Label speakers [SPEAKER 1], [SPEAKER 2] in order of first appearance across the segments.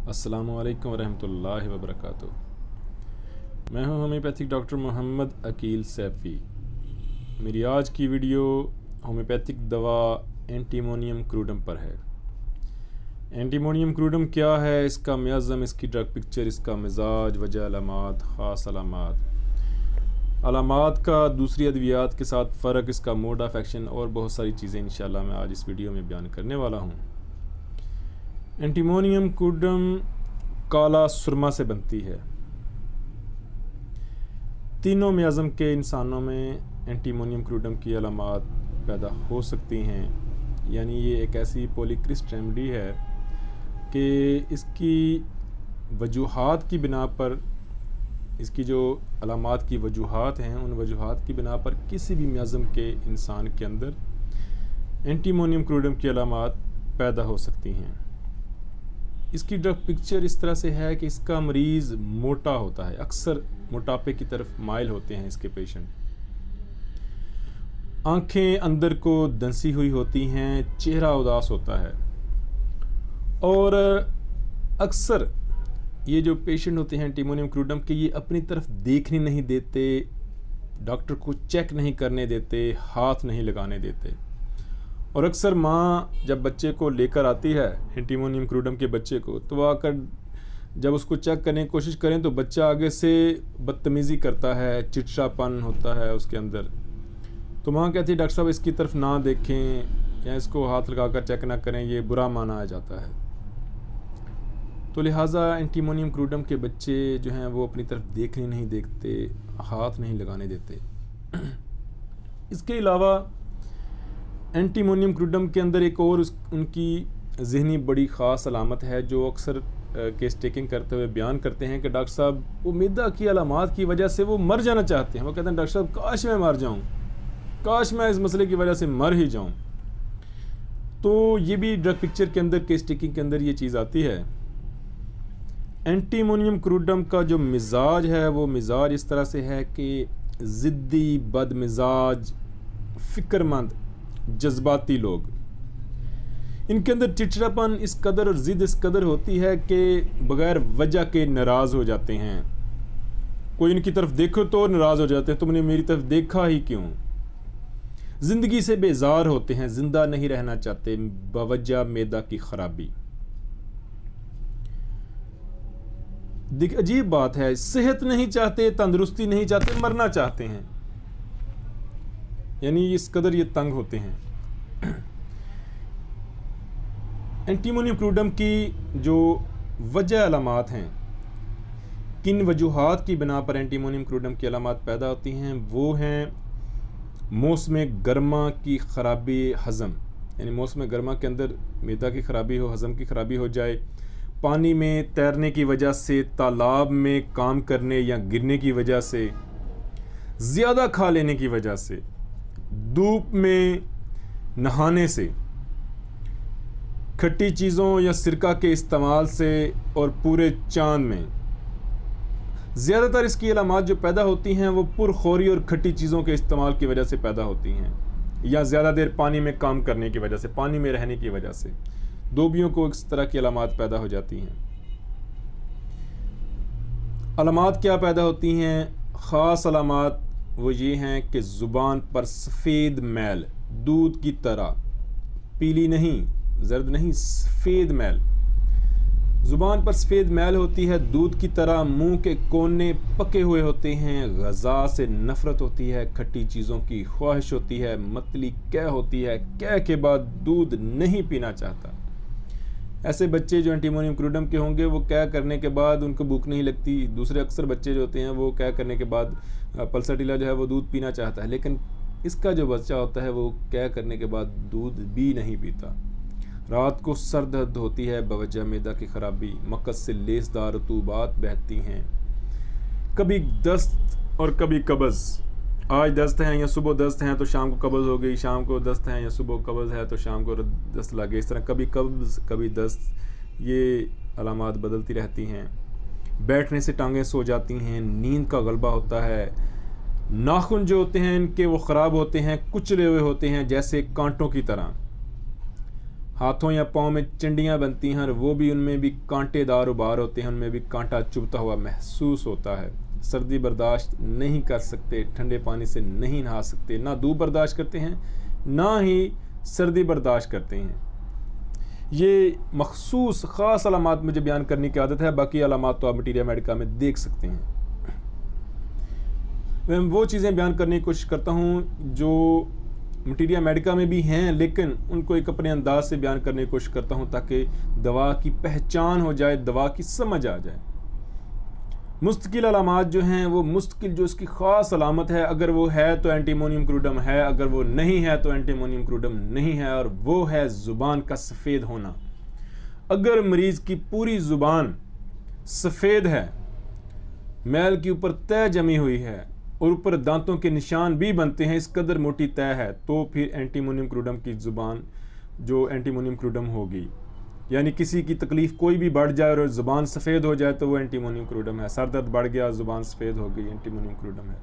[SPEAKER 1] अस्सलामुअलैकुम वरहमतुल्लाहि वबरकातुहू। मैं हूं होम्योपैथिक डॉक्टर मोहम्मद अकील सैफ़ी। मेरी आज की वीडियो होम्योपैथिक दवा एंटीमोनियम क्रूडम पर है। एंटीमोनियम क्रूडम क्या है, इसका मियाज़म, इसकी ड्रग पिक्चर, इसका मिजाज, वजह, अलामात, ख़ास अलामात का दूसरी अद्वियात के साथ फ़र्क, इसका मोड ऑफ एक्शन और बहुत सारी चीज़ें इंशाल्लाह मैं आज इस वीडियो में बयान करने वाला हूँ। एंटीमोनियम क्रूडम काला सुरमा से बनती है। तीनों मियाज़म के इंसानों में एंटीमोनियम क्रूडम की अलामात पैदा हो सकती हैं, यानी ये एक ऐसी पॉलीक्रिस्ट रेमेडी है कि इसकी वजूहात की बिना पर, इसकी जो अलामात की वजूहात हैं, उन वजूहात की बिना पर किसी भी मियाज़म के इंसान के अंदर एंटीमोनियम क्रूडम की अलामात पैदा हो सकती हैं। इसकी ड्रग पिक्चर इस तरह से है कि इसका मरीज़ मोटा होता है, अक्सर मोटापे की तरफ माइल होते हैं इसके पेशेंट। आंखें अंदर को दंसी हुई होती हैं, चेहरा उदास होता है और अक्सर ये जो पेशेंट होते हैं एंटीमोनियम क्रूडम के, ये अपनी तरफ देखने नहीं देते, डॉक्टर को चेक नहीं करने देते, हाथ नहीं लगाने देते। और अक्सर माँ जब बच्चे को लेकर आती है, एंटीमोनियम क्रूडम के बच्चे को, तो वह आकर जब उसको चेक करने की कोशिश करें तो बच्चा आगे से बदतमीज़ी करता है, चिड़चिड़ापन होता है उसके अंदर। तो माँ कहती है डॉक्टर साहब इसकी तरफ ना देखें या इसको हाथ लगाकर चेक ना करें, ये बुरा माना जाता है। तो लिहाजा एंटीमोनियम क्रूडम के बच्चे जो हैं वो अपनी तरफ देखने नहीं देखते, हाथ नहीं लगाने देते। इसके अलावा एंटीमोनियम क्रूडम के अंदर एक और उनकी ज़हनी बड़ी ख़ास अलामत है जो अक्सर केस टेकिंग करते हुए बयान करते हैं कि डॉक्टर साहब वो मैदा की अलामात की वजह से वो मर जाना चाहते हैं। वो कहते हैं डॉक्टर साहब काश मैं मर जाऊं, काश मैं इस मसले की वजह से मर ही जाऊं। तो ये भी ड्रग पिक्चर के अंदर, केस टेकिंग के अंदर ये चीज़ आती है। एंटीमोनियम क्रूडम का जो मिजाज है वो मिजाज इस तरह से है कि ज़िद्दी, बदमिजाज, फ़िक्रमंद, जज्बाती लोग, इनके अंदर चिड़चिड़ापन इस कदर और ज़िद इस कदर होती है कि बग़ैर वजह के नाराज़ हो जाते हैं। कोई इनकी तरफ देखो तो नाराज़ हो जाते हैं, तुमने मेरी तरफ देखा ही क्यों। ज़िंदगी से बेजार होते हैं, ज़िंदा नहीं रहना चाहते, बवजह मैदा की खराबी। अजीब बात है, सेहत नहीं चाहते, तंदुरुस्ती नहीं चाहते, मरना चाहते हैं, यानी इस कदर ये तंग होते हैं। एंटीमोनियम क्रूडम की जो वजह अलामात हैं, किन वजूहात की बिना पर एंटीमोनियम क्रूडम की अलामात पैदा होती हैं, वो हैं मौसम गर्मा की ख़राबी हज़म, यानी मौसम गर्मा के अंदर मैदा की ख़राबी हो, हज़म की ख़राबी हो जाए, पानी में तैरने की वजह से, तालाब में काम करने या गिरने की वजह से, ज़्यादा खा लेने की वजह से, धूप में नहाने से, खट्टी चीज़ों या सिरका के इस्तेमाल से और पूरे चांद में। ज़्यादातर इसकी अलामात जो पैदा होती हैं वो पुरखोरी और खट्टी चीज़ों के इस्तेमाल की वजह से पैदा होती हैं, या ज़्यादा देर पानी में काम करने की वजह से, पानी में रहने की वजह से धोबियों को इस तरह की अलामात पैदा हो जाती हैं। अलामात क्या पैदा होती हैं? ख़ास अलामात वो ये हैं कि ज़ुबान पर सफ़ेद मैल, दूध की तरह, पीली नहीं, जर्द नहीं, सफ़ेद मैल, ज़ुबान पर सफ़ेद मैल होती है, दूध की तरह। मुंह के कोने पके हुए होते हैं, ग़ज़ा से नफ़रत होती है, खट्टी चीज़ों की ख्वाहिश होती है, मतली कै होती है, कै के बाद दूध नहीं पीना चाहता। ऐसे बच्चे जो एंटीमोनियम क्रूडम के होंगे वो क्या करने के बाद उनको भूख नहीं लगती। दूसरे अक्सर बच्चे जो होते हैं वो क्या करने के बाद पल्सटीला जो है वो दूध पीना चाहता है, लेकिन इसका जो बच्चा होता है वो क्या करने के बाद दूध भी नहीं पीता। रात को सर दर्द होती है बवजह मैदा की खराबी, मकद से लेसदार रतूबात बहती हैं, कभी दस्त और कभी कब्ज़। आज दस्त है या सुबह दस्त हैं तो शाम को कब्ज़ हो गई, शाम को दस्त है या सुबह कब्ज़ है तो शाम को दस्त लग गई। इस तरह कभी कब्ज़ कभी दस्त, ये अलामात बदलती रहती हैं। बैठने से टांगें सो जाती हैं, नींद का गलबा होता है, नाखून जो होते हैं इनके वो ख़राब होते हैं, कुचले हुए होते हैं जैसे कांटों की तरह। हाथों या पाँव में चंडियाँ बनती हैं और वो भी, उनमें भी कांटेदार उबार होते हैं, उनमें भी कांटा चुभता हुआ महसूस होता है। सर्दी बर्दाश्त नहीं कर सकते, ठंडे पानी से नहीं नहा सकते, ना धूप बर्दाश्त करते हैं ना ही सर्दी बर्दाश्त करते हैं। ये मखसूस ख़ास अलामात मुझे बयान करने की आदत है, बाकी अलामात तो आप मटीरिया मेडिका में देख सकते हैं। मैं वो चीज़ें बयान करने की कोशिश करता हूँ जो मटीरिया मेडिका में भी हैं, लेकिन उनको एक अपने अंदाज से बयान करने की कोशिश करता हूँ ताकि दवा की पहचान हो जाए, दवा की समझ आ जाए। मुस्तकिल अलामात जो हैं वो मुस्तकिल, जो इसकी ख़ास अलामत है, अगर वो है तो एंटीमोनियम क्रूडम है, अगर वो नहीं है तो एंटीमोनियम क्रूडम नहीं है, और वो है ज़ुबान का सफ़ेद होना। अगर मरीज़ की पूरी ज़ुबान सफ़ेद है, मैल के ऊपर तय जमी हुई है और ऊपर दांतों के निशान भी बनते हैं, इस कदर मोटी तय है, तो फिर एंटीमोनियम क्रूडम की ज़ुबान जो एंटीमोनियम क्रूडम होगी। यानी किसी की तकलीफ़ कोई भी बढ़ जाए और ज़ुबान सफ़ेद हो जाए तो वो एंटीमोनियम क्रूडम है। सर दर्द बढ़ गया, ज़ुबान सफ़ेद हो गई, एंटीमोनियम क्रूडम है।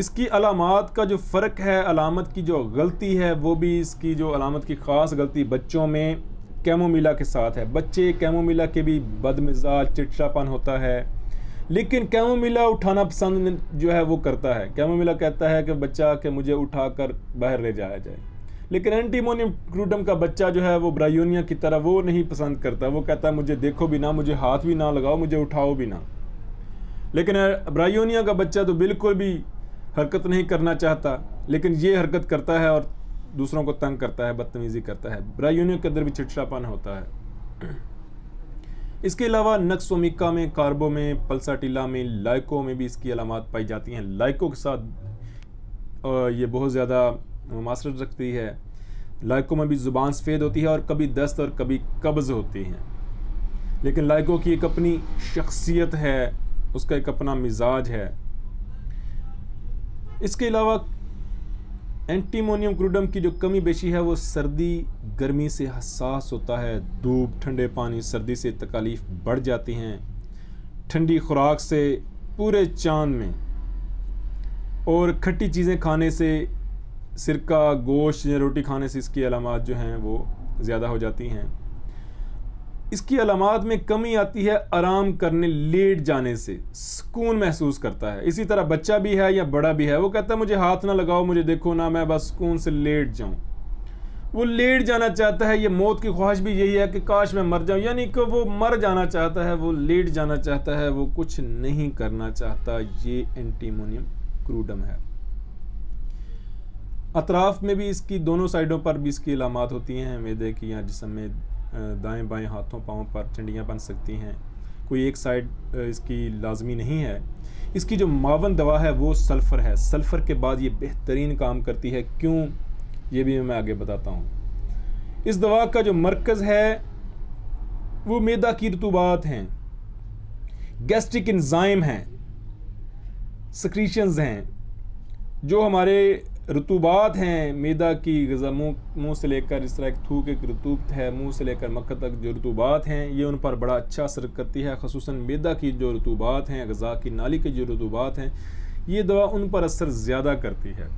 [SPEAKER 1] इसकी अलामात का जो फ़र्क है, अलामत की जो गलती है, वो भी इसकी जो अलामत की ख़ास गलती बच्चों में कैमोमिला के साथ है। बच्चे कैमोमिला के भी बदमिजाज, चिड़चिड़ापन होता है, लेकिन कैमोमिला उठाना पसंद जो है वो करता है। कैमोमिला कहता है कि बच्चा कि मुझे उठाकर बाहर ले जाया जाए, लेकिन एंटीमोनियम क्रूडम का बच्चा जो है वो ब्रायोनिया की तरह वो नहीं पसंद करता। वो कहता है मुझे देखो भी ना, मुझे हाथ भी ना लगाओ, मुझे उठाओ भी ना। लेकिन ब्रायोनिया का बच्चा तो बिल्कुल भी हरकत नहीं करना चाहता, लेकिन ये हरकत करता है और दूसरों को तंग करता है, बदतमीज़ी करता है। ब्रायोनिया के अंदर भी चिड़चिड़ापन होता है। इसके अलावा नक्सोमिका में, कार्बो में, पल्साटिला में, लाइको में भी इसकी अलामात पाई जाती हैं। लाइको के साथ ये बहुत ज़्यादा मुमासरत रखती है। लाइको में भी ज़ुबान सफ़ेद होती है और कभी दस्त और कभी कब्ज़ होती हैं, लेकिन लाइको की एक अपनी शख्सियत है, उसका एक अपना मिजाज है। इसके अलावा एंटीमोनियम क्रूडम की जो कमी बेशी है वो सर्दी गर्मी से हसास होता है। धूप, ठंडे पानी, सर्दी से तकालीफ बढ़ जाती हैं, ठंडी खुराक से पूरे चांद में, और खट्टी चीज़ें खाने से, सिरका, गोश्त या रोटी खाने से इसकी अलामात जो हैं वो ज़्यादा हो जाती हैं। इसकी अलामात में कमी आती है आराम करने, लेट जाने से सुकून महसूस करता है। इसी तरह बच्चा भी है या बड़ा भी है, वो कहता है मुझे हाथ ना लगाओ, मुझे देखो ना, मैं बस सुकून से लेट जाऊं। वो लेट जाना चाहता है। ये मौत की ख्वाहिश भी यही है कि काश मैं मर जाऊं, यानी कि वो मर जाना चाहता है, वो लेट जाना चाहता है, वो कुछ नहीं करना चाहता। ये एंटीमोनियम क्रूडम है। अतराफ में भी इसकी दोनों साइडों पर भी इसकी अलामात होती हैं। मैदे की या जिस्म में दाएं बाएं हाथों पाँव पर चंडियाँ बन सकती हैं, कोई एक साइड इसकी लाजमी नहीं है। इसकी जो मावन दवा है वो सल्फ़र है। सल्फ़र के बाद ये बेहतरीन काम करती है। क्यों, ये भी मैं आगे बताता हूँ। इस दवा का जो मरकज़ है वो मैदा की रतूबात हैं, गैस्ट्रिक एंजाइम हैं, सक्रीशंस हैं। जो हमारे रतूबात हैं मैदा की, गज़ा मुँह से लेकर, इस तरह एक थूक एक रतूबत है, मुँह से लेकर मक्का तक जो रतूबात हैं, ये उन पर बड़ा अच्छा असर करती है। ख़ुसूसन मैदा की जो रतूबात हैं, गज़ा की नाली की जो रतूबात हैं, ये दवा उन पर असर ज़्यादा करती है।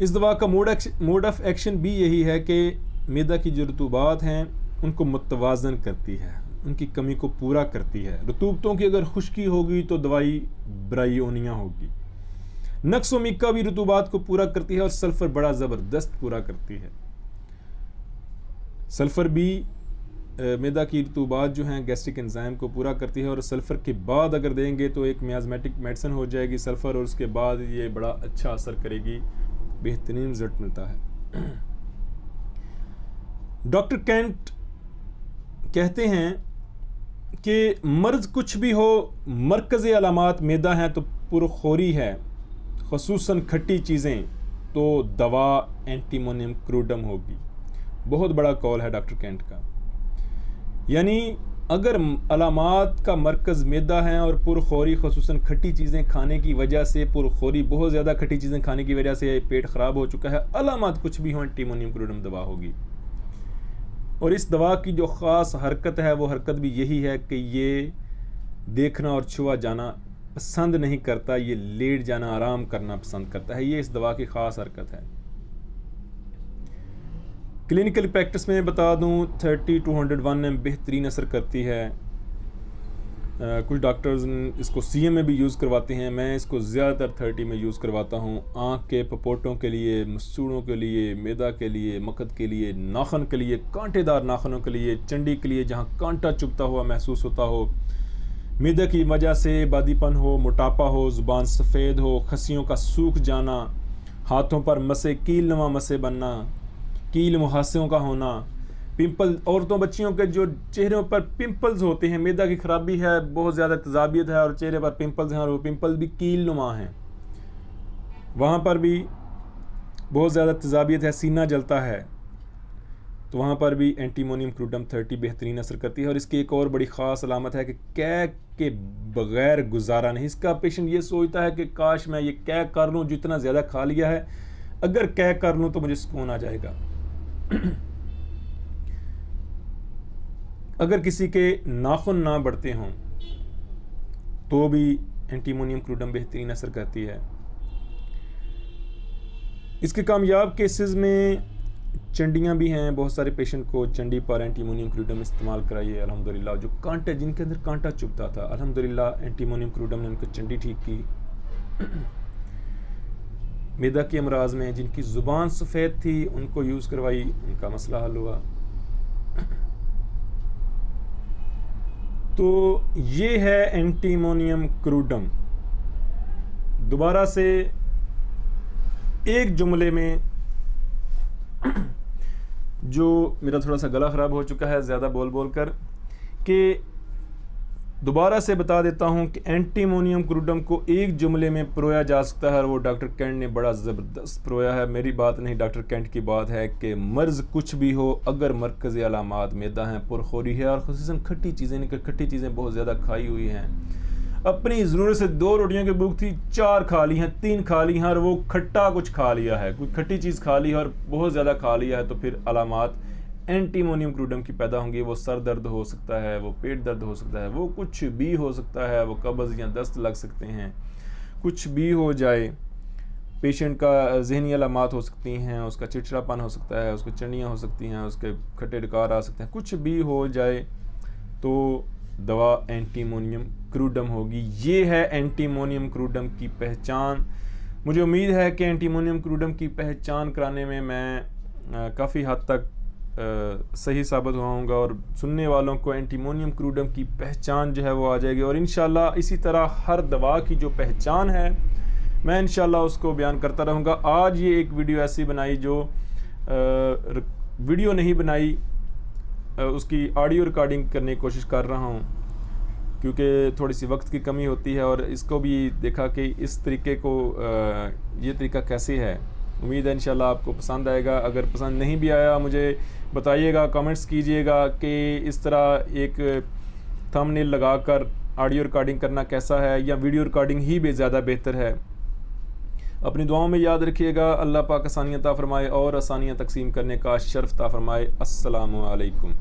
[SPEAKER 1] इस दवा का मोड ऑफ़ एक्शन भी यही है कि मैदा की जो रतूबात हैं उनको मुतवाज़न करती है, उनकी कमी को पूरा करती है। रतूबतों की अगर खुश्की होगी तो दवाई ब्रायोनिया होगी। नक्सोमिका भी रतूबात को पूरा करती है और सल्फ़र बड़ा ज़बरदस्त पूरा करती है। सल्फ़र भी मैदा की रतूबात जो हैं गैस्ट्रिक एंजाइम को पूरा करती है, और सल्फ़र के बाद अगर देंगे तो एक मियाज़मेटिक मेडिसिन हो जाएगी सल्फ़र, और उसके बाद ये बड़ा अच्छा असर करेगी, बेहतरीन रिजल्ट मिलता है। डॉक्टर केंट कहते हैं कि मर्ज़ कुछ भी हो, मरकज़ी अलामात मैदा हैं तो पुरखोरी है, ख़ुसूसन खट्टी चीज़ें, तो दवा एंटीमोनियम क्रूडम होगी। बहुत बड़ा कॉल है डॉक्टर केंट का। यानी अगर अलामात का मरकज़ मैदा है और पुरखोरी, ख़ुसूसन खट्टी चीज़ें खाने की वजह से, पुरखोरी बहुत ज़्यादा खट्टी चीज़ें खाने की वजह से पेट ख़राब हो चुका है, अलामात कुछ भी हो, एंटीमोनियम क्रूडम दवा होगी। और इस दवा की जो ख़ास हरकत है वो हरकत भी यही है कि ये देखना और छुआ जाना पसंद नहीं करता, ये लेट जाना, आराम करना पसंद करता है। ये इस दवा की ख़ास हरकत है। क्लिनिकल प्रैक्टिस में बता दूं 30 to 101 में बेहतरीन असर करती है। कुछ डॉक्टर्स इसको CM में भी यूज़ करवाते हैं, मैं इसको ज़्यादातर 30 में यूज़ करवाता हूँ। आँख के पपोटों के लिए, मसूड़ों के लिए, मैदा के लिए, मकद के लिए, नाखन के लिए, कांटेदार नाखनों के लिए, चंडी के लिए जहाँ कांटा चुभता हुआ महसूस होता हो, मैदे की वजह से बादीपन हो, मोटापा हो, ज़ुबान सफ़ेद हो, खस्सियों का सूख जाना, हाथों पर मसे, कीलनुमा मसे बनना, कील मुहासों का होना, पिंपल, औरतों बच्चियों के जो चेहरों पर पिंपल्स होते हैं, मैदा की खराबी है, बहुत ज़्यादा तेज़ाबियत है और चेहरे पर पिंपल्स हैं और वो पिंपल भी कीलनुमा हैं, वहाँ पर भी बहुत ज़्यादा तेज़ाबियत है, सीना जलता है, तो वहाँ पर भी एंटीमोनियम क्रूडम 30 बेहतरीन असर करती है। और इसकी एक और बड़ी ख़ास अलामत है कि कैक के बग़ैर गुजारा नहीं। इसका पेशेंट ये सोचता है कि काश मैं ये कैक कर लूँ, जितना ज़्यादा खा लिया है, अगर कैक कर लूँ तो मुझे सुकून आ जाएगा। अगर किसी के नाखून ना बढ़ते हों तो भी एंटीमोनियम क्रूडम बेहतरीन असर करती है। इसके कामयाब केसेस में चंडियाँ भी हैं। बहुत सारे पेशेंट को चंडी पर एंटीमोनियम क्रूडम इस्तेमाल कराइए, अल्हम्दुलिल्लाह। जो कांटे, जिनके अंदर कांटा चुभता था, अल्हम्दुलिल्लाह एंटीमोनियम क्रूडम ने उनको चंडी ठीक की। मैदा के अमराज में जिनकी ज़ुबान सफ़ेद थी, उनको यूज़ करवाई, उनका मसला हल हुआ। तो ये है एंटीमोनियम क्रूडम। दोबारा से एक जुमले में, जो मेरा थोड़ा सा गला ख़राब हो चुका है ज़्यादा बोल बोल कर, कि दोबारा से बता देता हूँ कि एंटीमोनियम क्रूडम को एक जुमले में परोया जा सकता है और वो डॉक्टर कैंट ने बड़ा ज़बरदस्त परोया है। मेरी बात नहीं, डॉक्टर कैंट की बात है कि मर्ज़ कुछ भी हो, अगर मरकज़ी अलामात मैदा हैं, पुरखोरी है और ख़ुसूसन खट्टी चीज़ें, खट्टी चीज़ें बहुत ज़्यादा खाई हुई हैं, अपनी ज़रूरत से 2 रोटियों की भूख थी, 4 खा ली हैं, 3 खा ली हैं और वो खट्टा कुछ खा लिया है, कोई खट्टी चीज़ खा ली है और बहुत ज़्यादा खा लिया है, तो फिर अलामात एंटीमोनियम क्रूडम की पैदा होंगी। वो सर दर्द हो सकता है, वो पेट दर्द हो सकता है, वो कुछ भी हो सकता है, वो कब्ज़ या दस्त लग सकते हैं, कुछ भी हो जाए। पेशेंट का ज़हनी अलामात हो सकती हैं, उसका चिड़चिड़ापन हो सकता है, उसको चंडियाँ हो सकती हैं, उसके खट्टे डकार आ सकते हैं, कुछ भी हो जाए तो दवा एंटीमोनियम क्रूडम होगी। ये है एंटीमोनियम क्रूडम की पहचान। मुझे उम्मीद है कि एंटीमोनियम क्रूडम की पहचान कराने में मैं काफ़ी हद तक सही साबित होऊंगा और सुनने वालों को एंटीमोनियम क्रूडम की पहचान जो है वो आ जाएगी। और इंशाल्लाह इसी तरह हर दवा की जो पहचान है मैं इंशाल्लाह उसको बयान करता रहूँगा। आज ये एक वीडियो ऐसी बनाई जो वीडियो नहीं बनाई, उसकी ऑडियो रिकॉर्डिंग करने की कोशिश कर रहा हूँ क्योंकि थोड़ी सी वक्त की कमी होती है और इसको भी देखा कि इस तरीके को ये तरीका कैसे है। उम्मीद है इंशाल्लाह आपको पसंद आएगा। अगर पसंद नहीं भी आया मुझे बताइएगा, कमेंट्स कीजिएगा कि इस तरह एक थंबनेल लगाकर ऑडियो रिकॉर्डिंग करना कैसा है या वीडियो रिकॉर्डिंग ही भी ज़्यादा बेहतर है। अपनी दुआओं में याद रखिएगा। अल्लाह पाक आसानियाँ अता फरमाए और आसानियाँ तकसीम करने का शर्फ अता फरमाए। अस्सलामु अलैकुम।